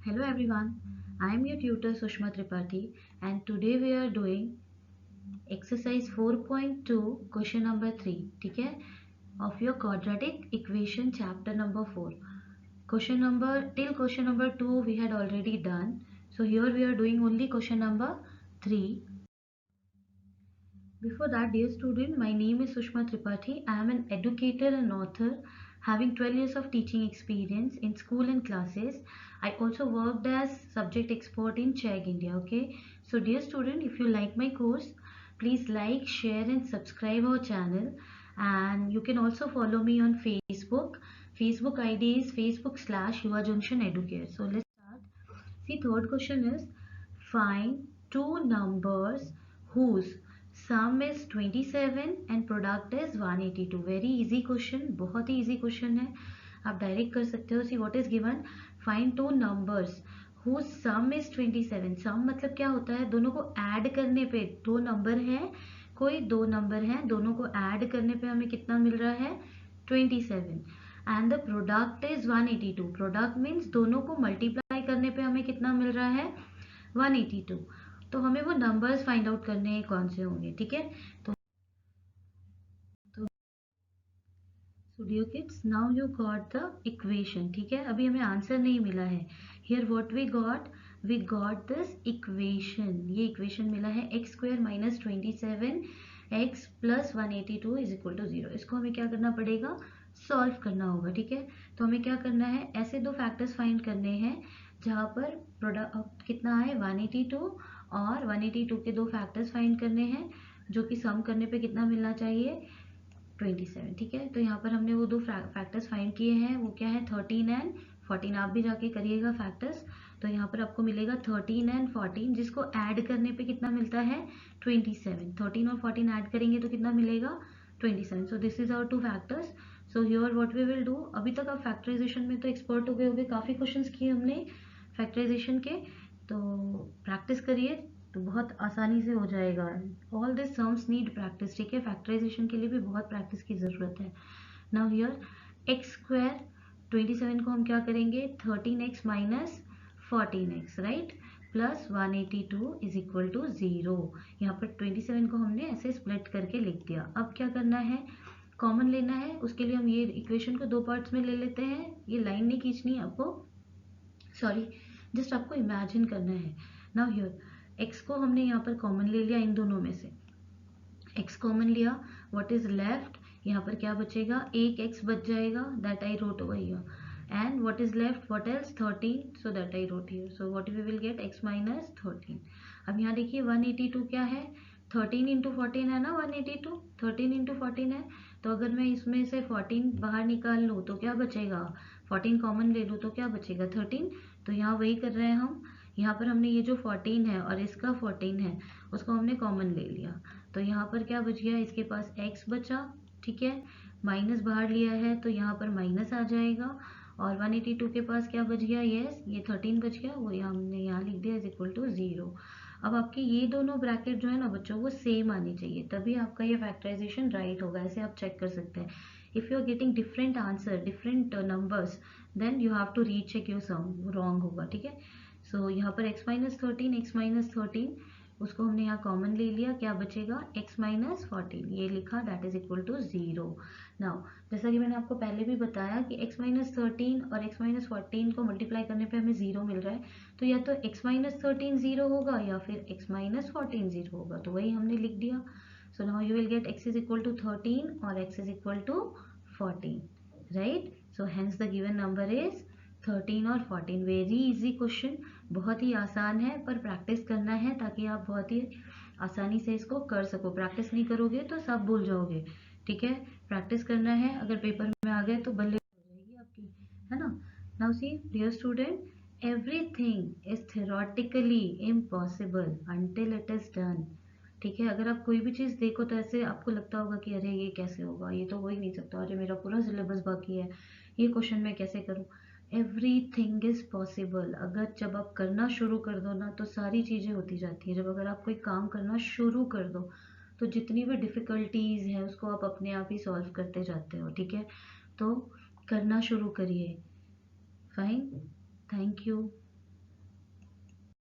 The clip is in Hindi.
Hello everyone, I am your tutor Sushma Tripathi and today we are doing exercise 4.2 question number 3 ठीक है of your quadratic equation chapter number 4. Question number 2 we had already done. So here we are doing only question number 3. Before that, dear student, my name is Sushma Tripathi. I am an educator and author having 12 years of teaching experience in school and classes. I also worked as subject expert in CHEG India. Okay, so dear student, if you like my course, please like, share and subscribe our channel. And you can also follow me on Facebook. Facebook ID is Facebook/Yuva Junction Educare. So let's start. See, third question is find two numbers whose sum is 27 and product is 182. Very easy question, बहुत ही इजी क्वेश्चन है, आप डायरेक्ट कर सकते हो. See what is given, find two numbers whose sum is 27. सम मतलब क्या होता है, दोनों को ऐड करने पे, दो नंबर है, कोई दो नंबर है, दोनों को ऐड करने पे हमें कितना मिल रहा है 27. And the product is 182. Product means दोनों को मल्टीप्लाई करने पे हमें कितना मिल रहा है 182. तो हमें वो नंबर्स फाइंड आउट करने हैं कौन से होंगे. ठीक है, तो dear kids, now you got the equation. ठीक है, अभी हमें आंसर नहीं मिला है. Here what we got this equation. ये इक्वेशन मिला है x square minus 27 x plus 182 is equal to 0. इसको हमें क्या करना पड़ेगा, सॉल्व करना होगा. ठीक है, तो हमें क्या करना है, ऐसे दो फैक्टर्स फाइंड करने हैं जहाँ पर प्रोडक्ट कितना है 182 और 182 के दो फैक्टर्स फाइंड करने हैं जो कि सम करने पे कितना मिलना चाहिए 27. ठीक है, तो यहाँ पर हमने वो दो फैक्टर्स फाइंड किए हैं, वो क्या है 13 एंड 14. आप भी जाके करिएगा फैक्टर्स. तो यहाँ पर आपको मिलेगा 13 एंड 14, जिसको ऐड करने पे कितना मिलता है 27. 13 और 14 ऐड करेंगे तो कितना मिलेगा 27. So this is our two factors. So here what we will do, अभी तक आप फैक्टराइजेशन में तो एक्सपर्ट हो गए होंगे, काफ़ी क्वेश्चंस किए हमने फैक्टराइजेशन के, तो प्रैक्टिस करिए तो बहुत आसानी से हो जाएगा. All this sums need practice. ठीक है, फैक्टराइजेशन के लिए भी बहुत प्रैक्टिस की ज़रूरत है. नाउ हियर एक्स स्क्वायर 27 को हम क्या करेंगे 13x minus 14x right plus 182 is equal to 0. यहाँ पर 27 को हमने ऐसे स्प्लिट करके लिख दिया. अब क्या करना है, कॉमन लेना है. उसके लिए हम ये इक्वेशन को दो पार्ट्स में ले लेते हैं. ये लाइन नहीं खींचनी है आपको, सॉरी, जस्ट आपको इमेजिन करना है. नाउ हियर x को हमने यहाँ पर कॉमन ले लिया, इन दोनों में से x कॉमन लिया. व्हाट इज लेफ्ट, यहाँ पर क्या बचेगा, एक x बच जाएगा, that I wrote over here. And what is left, what else 13, so that I wrote here. So what we will get x minus 13. अब यहाँ देखिए 182 क्या है, 13 इंटू 14 है ना 182, 13 इंटू 14 है. तो अगर मैं इसमें से 14 बाहर निकाल लूँ तो क्या बचेगा, 14 कॉमन ले लूँ तो क्या बचेगा 13. तो यहाँ वही कर रहे हैं हम, यहाँ पर हमने ये जो 14 है और इसका 14 है उसको हमने कॉमन ले लिया. तो यहाँ पर क्या बच गया, इसके पास x बचा. ठीक है, माइनस बाहर लिया है तो यहाँ पर माइनस आ जाएगा. और 182 के पास क्या बच गया, यस ये 13 बच गया, वो हमने यहाँ लिख दिया इज इक्वल टू 0. अब आपके ये दोनों ब्रैकेट जो है ना बच्चों, वो सेम आनी चाहिए, तभी आपका ये फैक्टराइजेशन राइट होगा. ऐसे आप चेक कर सकते हैं. If you are getting different answer, different numbers, then you have to recheck your sum, wrong होगा. ठीक है, सो यहाँ पर x माइनस 13 उसको हमने यहाँ कॉमन ले लिया, क्या बचेगा x माइनस 14, ये लिखा, that is equal to 0. Now जैसा कि मैंने आपको पहले भी बताया कि x माइनस 13 और x माइनस 14 को मल्टीप्लाई करने पे हमें 0 मिल रहा है, तो या तो x माइनस 13 0 होगा या फिर x माइनस 14 0 होगा, तो वही हमने लिख दिया. So now you will get x is equal to 13 और x is equal to 14, right. So hence the given number is 13 और 14. वेरी इजी क्वेश्चन, बहुत ही आसान है, पर प्रैक्टिस करना है ताकि आप बहुत ही आसानी से इसको कर सको. प्रैक्टिस नहीं करोगे तो सब भूल जाओगे. ठीक है, प्रैक्टिस करना है, अगर पेपर में आ गए तो बल्ले हो जाएगी आपकी, है ना. Now see dear student, everything is theoretically impossible until it is done. ठीक है, अगर आप कोई भी चीज़ देखो तो ऐसे आपको लगता होगा कि अरे ये कैसे होगा, ये तो हो ही नहीं सकता, अरे मेरा पूरा सिलेबस बाकी है, ये क्वेश्चन मैं कैसे करूँ. Everything is possible. अगर जब आप करना शुरू कर दो ना तो सारी चीज़ें होती जाती हैं. जब अगर आप कोई काम करना शुरू कर दो तो जितनी भी डिफ़िकल्टीज है उसको आप अपने आप ही सॉल्व करते जाते हो. ठीक है, तो करना शुरू करिए. Fine, thank you.